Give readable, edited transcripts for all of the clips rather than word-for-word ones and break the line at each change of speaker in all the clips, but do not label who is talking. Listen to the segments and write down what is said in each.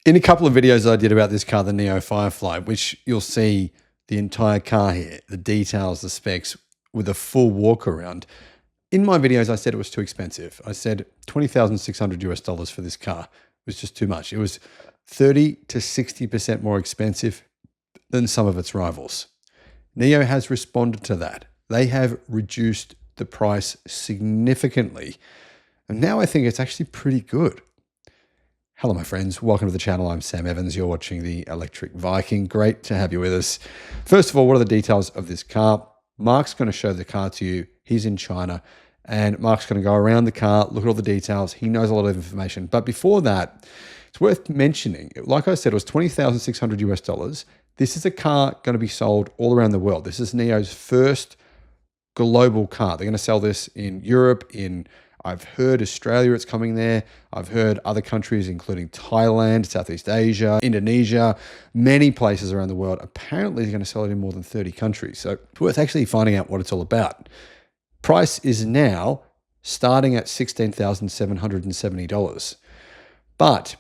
In a couple of videos I did about this car, the Nio Firefly, which you'll see the entire car here, the details, the specs, with a full walk around. In my videos, I said it was too expensive. I said $20,600 for this car was just too much. It was 30 to 60% more expensive than some of its rivals. Nio has responded to that. They have reduced the price significantly. And now I think it's actually pretty good. Hello, my friends. Welcome to the channel. I'm Sam Evans. You're watching the Electric Viking. Great to have you with us. First of all, what are the details of this car? Mark's going to show the car to you. He's in China, and Mark's going to go around the car, look at all the details. He knows a lot of information. But before that, it's worth mentioning, like I said, it was $20,600. This is a car going to be sold all around the world. This is Nio's first global car. They're going to sell this in Europe, I've heard Australia, it's coming there. I've heard other countries, including Thailand, Southeast Asia, Indonesia, many places around the world. Apparently, they're going to sell it in more than 30 countries. So it's worth actually finding out what it's all about. Price is now starting at $16,770. But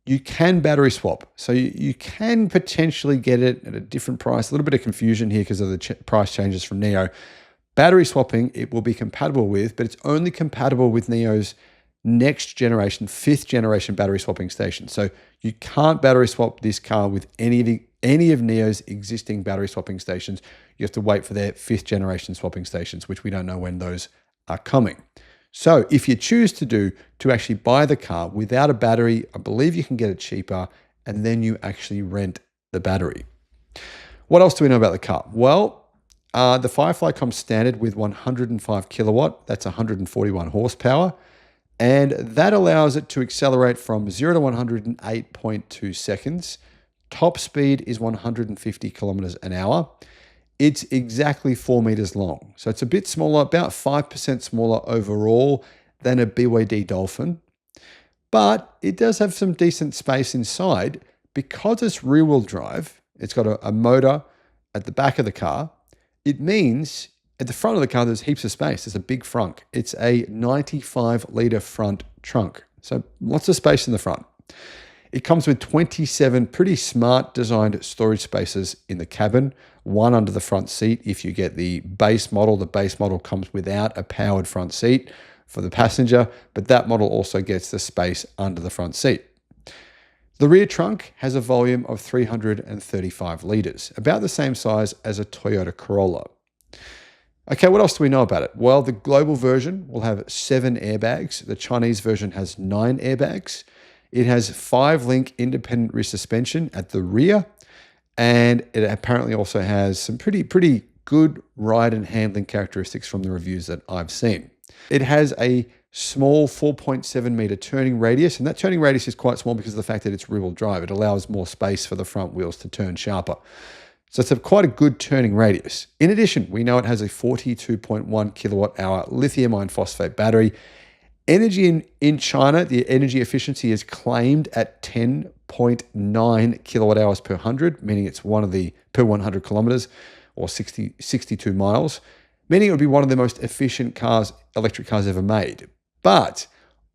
you can battery swap. So you can potentially get it at a different price. A little bit of confusion here because of the price changes from Nio. Battery swapping, it will be compatible with, but it's only compatible with Nio's next generation, 5th generation battery swapping station. So you can't battery swap this car with any of Nio's existing battery swapping stations. You have to wait for their 5th generation swapping stations, which we don't know when those are coming. So if you choose to actually buy the car without a battery, I believe you can get it cheaper, and then you actually rent the battery. What else do we know about the car? Well, the Firefly comes standard with 105 kilowatt, that's 141 horsepower, and that allows it to accelerate from 0 to 100 in 8.2 seconds. Top speed is 150 kilometers an hour. It's exactly 4 meters long, so it's a bit smaller, about 5% smaller overall than a BYD Dolphin, but it does have some decent space inside. Because it's rear-wheel drive, it's got a motor at the back of the car. It means at the front of the car, there's heaps of space. It's a big frunk. It's a 95-litre front trunk. So lots of space in the front. It comes with 27 pretty smart designed storage spaces in the cabin, one under the front seat if you get the base model. The base model comes without a powered front seat for the passenger, but that model also gets the space under the front seat. The rear trunk has a volume of 335 litres, about the same size as a Toyota Corolla. Okay, what else do we know about it? Well, the global version will have 7 airbags. The Chinese version has 9 airbags. It has 5-link independent rear suspension at the rear, and it apparently also has some pretty good ride and handling characteristics from the reviews that I've seen. It has a small 4.7 meter turning radius, and that turning radius is quite small because of the fact that it's rear-wheel drive. It allows more space for the front wheels to turn sharper. So it's quite a good turning radius. In addition, we know it has a 42.1 kilowatt hour lithium iron phosphate battery. Energy in China, the energy efficiency is claimed at 10.9 kilowatt hours per 100, meaning it's one of the per 100 kilometers or 62 miles, meaning it would be one of the most efficient electric cars ever made. But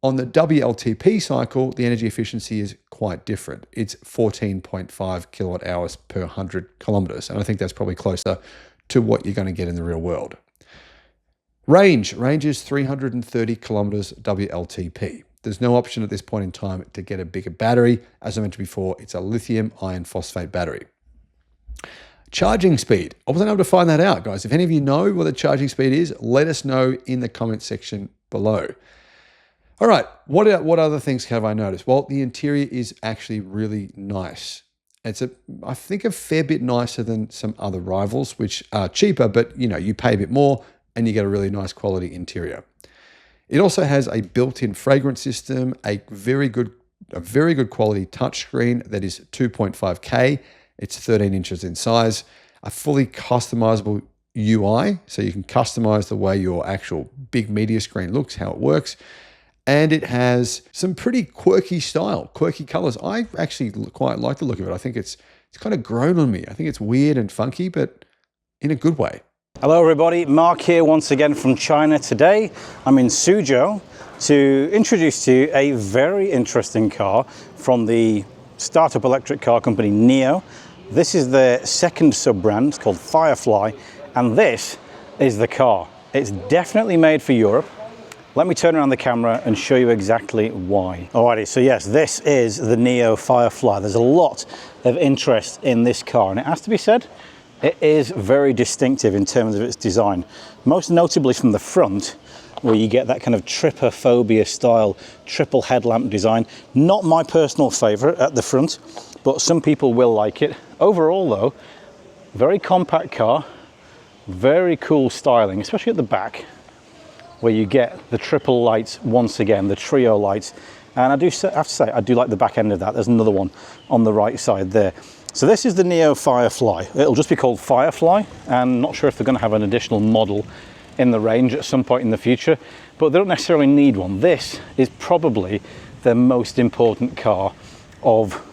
on the WLTP cycle, the energy efficiency is quite different. It's 14.5 kilowatt hours per 100 kilometers. And I think that's probably closer to what you're going to get in the real world. Range is 330 kilometers WLTP. There's no option at this point in time to get a bigger battery. As I mentioned before, it's a lithium iron phosphate battery. Charging speed. I wasn't able to find that out, guys. If any of you know what the charging speed is, let us know in the comment section below. All right, what other things have I noticed? Well, the interior is actually really nice. It's I think a fair bit nicer than some other rivals, which are cheaper, but you pay a bit more and you get a really nice quality interior. It also has a built-in fragrance system, a very good quality touchscreen that is 2.5K. It's 13 inches in size, a fully customizable UI, so you can customize the way your actual big media screen looks, how it works. And it has some pretty quirky colors. I actually quite like the look of it. I think it's kind of grown on me. I think it's weird and funky, but in a good way.
Hello everybody, Mark here once again from China. Today I'm in Suzhou to introduce to you a very interesting car from the startup electric car company Nio. This is their second sub-brand, it's called Firefly, and this is the car. It's definitely made for Europe. Let me turn around the camera and show you exactly why. Alrighty, so yes, this is the Nio Firefly. There's a lot of interest in this car, and it has to be said, it is very distinctive in terms of its design. Most notably from the front, where you get that kind of trypophobia style triple headlamp design. Not my personal favorite at the front, but some people will like it. Overall though, very compact car, very cool styling, especially at the back, where you get the triple lights once again, the trio lights. And I do have to say, I do like the back end of that. There's another one on the right side there. So this is the Nio Firefly. It'll just be called Firefly, and not sure if they're going to have an additional model in the range at some point in the future, but they don't necessarily need one. This is probably their most important car of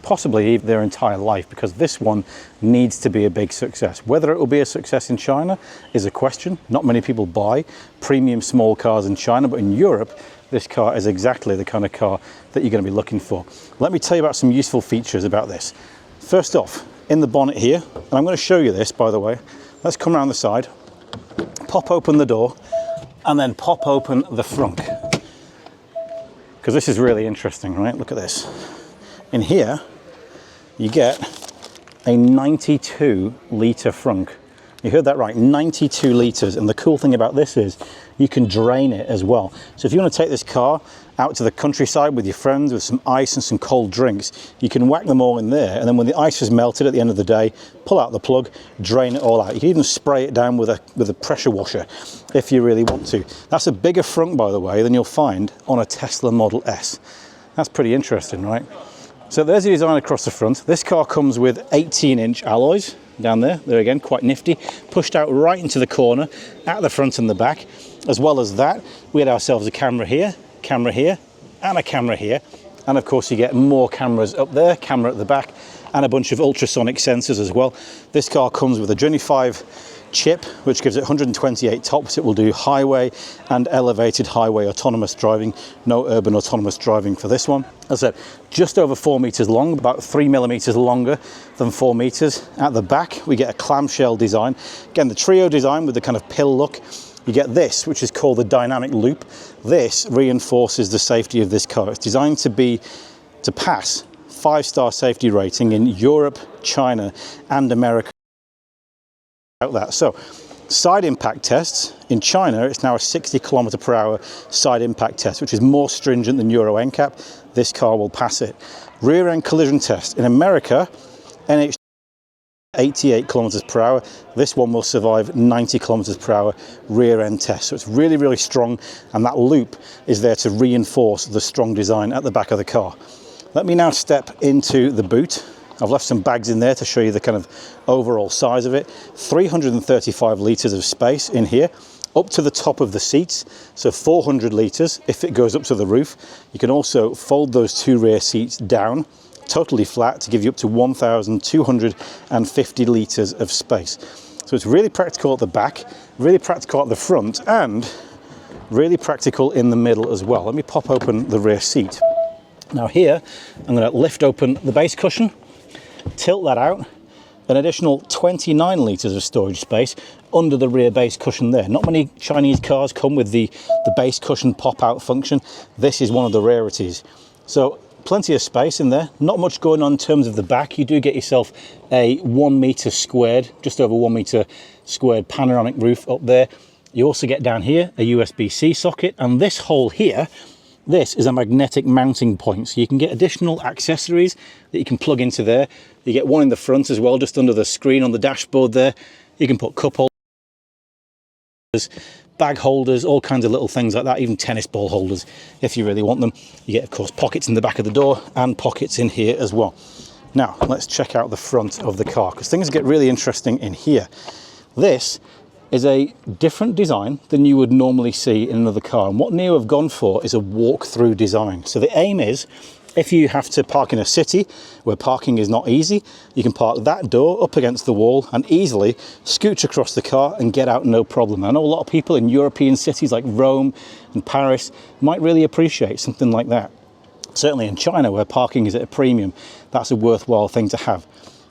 possibly their entire life, because this one needs to be a big success. Whether it will be a success in China is a question. Not many people buy premium small cars in China, but in Europe, this car is exactly the kind of car that you're going to be looking for. Let me tell you about some useful features about this. First off, in the bonnet here, and I'm going to show you this, by the way. Let's come around the side, pop open the door, and then pop open the frunk, because this is really interesting, right? Look at this. In here, you get a 92 litre frunk. You heard that right, 92 litres. And the cool thing about this is you can drain it as well. So if you want to take this car out to the countryside with your friends with some ice and some cold drinks, you can whack them all in there. And then when the ice is melted at the end of the day, pull out the plug, drain it all out. You can even spray it down with a pressure washer if you really want to. That's a bigger frunk, by the way, than you'll find on a Tesla Model S. That's pretty interesting, right? So there's the design across the front. This car comes with 18-inch alloys down there. They're again quite nifty, pushed out right into the corner at the front and the back. As well as that, we had ourselves a camera here, and a camera here. And of course you get more cameras up there, camera at the back, and a bunch of ultrasonic sensors as well. This car comes with a Journey 5 chip, which gives it 128 tops. It will do highway and elevated highway autonomous driving, no urban autonomous driving for this one. As I said, just over 4 meters long, about 3 millimeters longer than 4 meters. At the back, we get a clamshell design. Again, the trio design with the kind of pill look. You get this, which is called the dynamic loop. This reinforces the safety of this car. It's designed to pass 5-star safety rating in Europe, China, and America. So, side impact tests. In China, it's now a 60 km/h side impact test, which is more stringent than Euro NCAP. This car will pass it. Rear end collision test. In America, NH 88 km/h. This one will survive 90 km/h rear end test. So it's really, really strong, and that loop is there to reinforce the strong design at the back of the car. Let me now step into the boot. I've left some bags in there to show you the kind of overall size of it. 335 litres of space in here, up to the top of the seats. So 400 litres if it goes up to the roof. You can also fold those two rear seats down, totally flat, to give you up to 1,250 litres of space. So it's really practical at the back, really practical at the front, and really practical in the middle as well. Let me pop open the rear seat. Now here, I'm going to lift open the base cushion, tilt that out, an additional 29 litres of storage space under the rear base cushion there. Not many Chinese cars come with the base cushion pop-out function. This is one of the rarities. So plenty of space in there, not much going on in terms of the back. You do get yourself a 1 metre squared, just over 1 metre squared panoramic roof up there. You also get down here a USB-C socket, and this hole here, this is a magnetic mounting point, so you can get additional accessories that you can plug into there. You get one in the front as well, just under the screen on the dashboard there. You can put cup holders, bag holders, all kinds of little things like that, even tennis ball holders if you really want them. You get, of course, pockets in the back of the door and pockets in here as well. Now, let's check out the front of the car, because things get really interesting in here. This is a different design than you would normally see in another car. And what Nio have gone for is a walk-through design. So the aim is, if you have to park in a city where parking is not easy, you can park that door up against the wall and easily scooch across the car and get out no problem. I know a lot of people in European cities like Rome and Paris might really appreciate something like that. Certainly in China, where parking is at a premium, that's a worthwhile thing to have.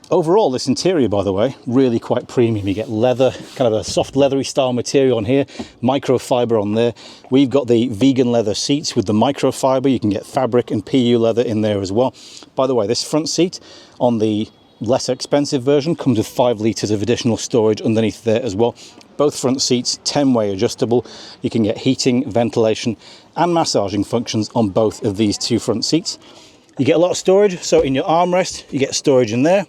Overall, this interior, by the way, really quite premium. You get leather, kind of a soft leathery style material on here, microfiber on there. We've got the vegan leather seats with the microfiber. You can get fabric and PU leather in there as well. By the way, this front seat on the less expensive version comes with 5 litres of additional storage underneath there as well. Both front seats 10-way adjustable. You can get heating, ventilation and massaging functions on both of these 2 front seats. You get a lot of storage, so in your armrest you get storage in there.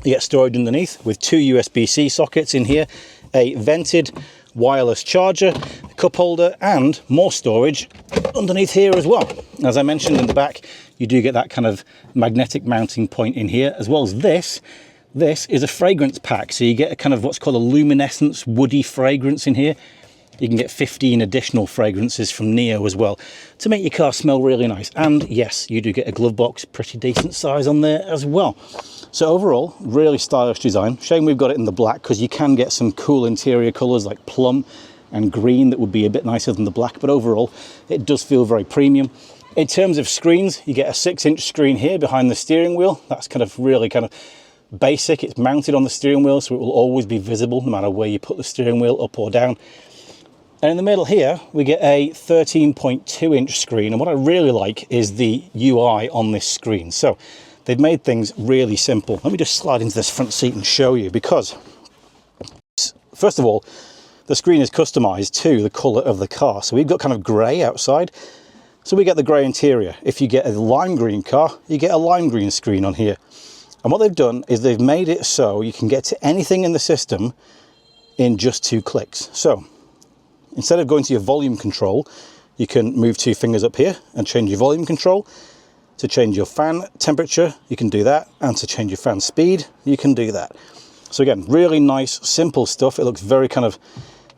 You get storage underneath with 2 USB-C sockets in here, a vented wireless charger, a cup holder and more storage underneath here as well. As I mentioned in the back, you do get that kind of magnetic mounting point in here, as well as this. This is a fragrance pack, so you get a kind of what's called a luminescence woody fragrance in here. You can get 15 additional fragrances from Nio as well to make your car smell really nice. And yes, you do get a glove box, pretty decent size on there as well. So overall, really stylish design. Shame we've got it in the black, because you can get some cool interior colours like plum and green that would be a bit nicer than the black, but overall it does feel very premium. In terms of screens, you get a 6-inch screen here behind the steering wheel. That's kind of really kind of basic. It's mounted on the steering wheel, so it will always be visible no matter where you put the steering wheel, up or down. And in the middle here, we get a 13.2-inch screen. And what I really like is the UI on this screen. So they've made things really simple. Let me just slide into this front seat and show you, because first of all, the screen is customized to the color of the car. So we've got kind of gray outside. So we get the gray interior. If you get a lime green car, you get a lime green screen on here. And what they've done is they've made it so you can get to anything in the system in just 2 clicks. So instead of going to your volume control, you can move 2 fingers up here and change your volume control. To change your fan temperature, you can do that. And to change your fan speed, you can do that. So again, really nice, simple stuff. It looks very kind of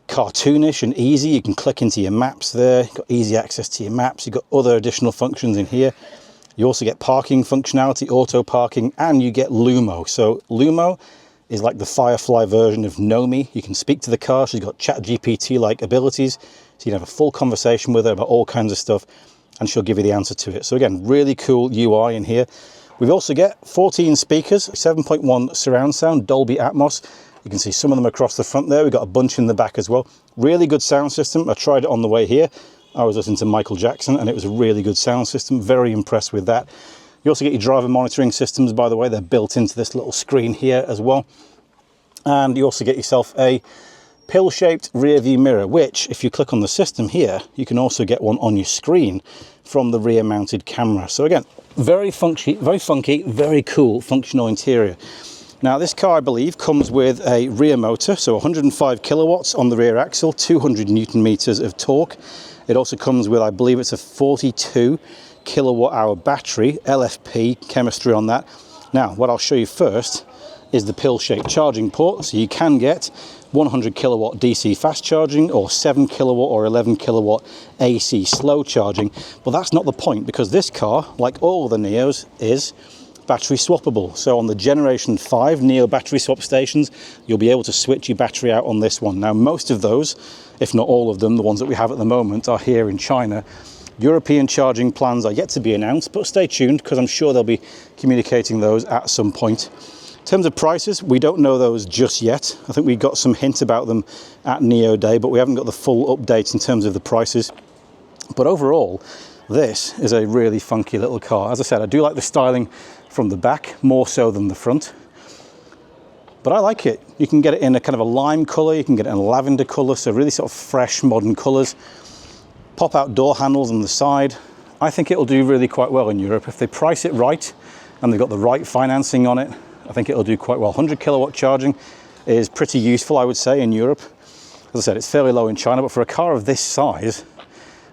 cartoonish and easy. You can click into your maps there. You've got easy access to your maps. You've got other additional functions in here. You also get parking functionality, auto parking, and you get Lumo. So Lumo is like the Firefly version of Nomi. You can speak to the car. She's got ChatGPT-like abilities. So you can have a full conversation with her about all kinds of stuff, and she'll give you the answer to it. So again, really cool UI in here. We've also got 14 speakers, 7.1 surround sound, Dolby Atmos. You can see some of them across the front there. We've got a bunch in the back as well. Really good sound system. I tried it on the way here. I was listening to Michael Jackson, and it was a really good sound system. Very impressed with that. You also get your driver monitoring systems, by the way. They're built into this little screen here as well. And you also get yourself a pill-shaped rear view mirror, which if you click on the system here, you can also get one on your screen from the rear mounted camera. So again, very funky, very cool functional interior. Now this car, I believe, comes with a rear motor, so 105 kilowatts on the rear axle, 200 Newton meters of torque. It also comes with, I believe it's a 42 kilowatt hour battery, LFP chemistry on that. Now, what I'll show you first is the pill-shaped charging port. So you can get 100 kilowatt DC fast charging, or 7 kilowatt or 11 kilowatt AC slow charging. But that's not the point, because this car, like all the Nios, is battery swappable. So on the Generation 5 Nio battery swap stations, you'll be able to switch your battery out on this one. Now, most of those, if not all of them, the ones that we have at the moment, are here in China. European charging plans are yet to be announced, but stay tuned, because I'm sure they'll be communicating those at some point. In terms of prices, we don't know those just yet. I think we got some hint about them at Nio Day, but we haven't got the full update in terms of the prices. But overall, this is a really funky little car. As I said, I do like the styling from the back, more so than the front. But I like it. You can get it in a kind of a lime colour, you can get it in a lavender colour, so really sort of fresh, modern colours. Pop-out door handles on the side. I think it'll do really quite well in Europe. If they price it right, and they've got the right financing on it, I think it'll do quite well. 100 kilowatt charging is pretty useful, I would say, in Europe. As I said, it's fairly low in China, but for a car of this size,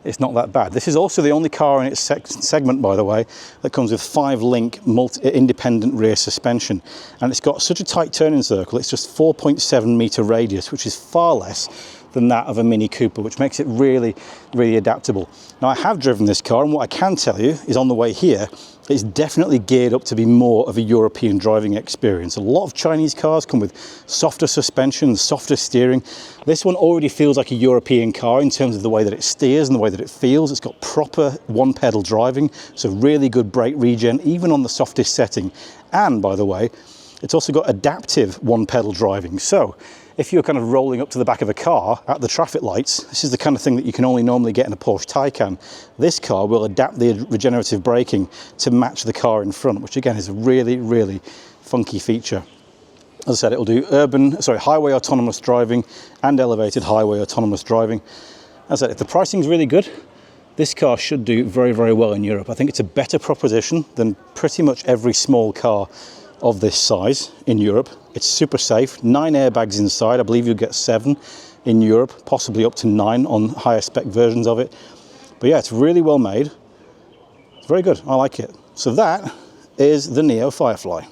it's not that bad. This is also the only car in its segment, by the way, that comes with 5-link independent rear suspension. And it's got such a tight turning circle, it's just 4.7 meter radius, which is far less than that of a Mini Cooper, which makes it really, really adaptable. Now, I have driven this car, and what I can tell you is on the way here, It's definitely geared up to be more of a European driving experience. A lot of Chinese cars come with softer suspension, softer steering. This one already feels like a European car in terms of the way that it steers and the way that it feels. It's got proper one pedal driving, so really good brake regen, even on the softest setting. And by the way, it's also got adaptive one pedal driving. So if you're kind of rolling up to the back of a car at the traffic lights, this is the kind of thing that you can only normally get in a Porsche Taycan. This car will adapt the regenerative braking to match the car in front, which again is a really, really funky feature. As I said, it will do highway autonomous driving and elevated highway autonomous driving. As I said, if the pricing is really good, this car should do very, very well in Europe. I think it's a better proposition than pretty much every small car of this size in Europe. It's super safe, 9 airbags inside. I believe you'll get 7 in Europe, possibly up to 9 on higher spec versions of it. But yeah, it's really well made. It's very good, I like it. So that is the Nio Firefly.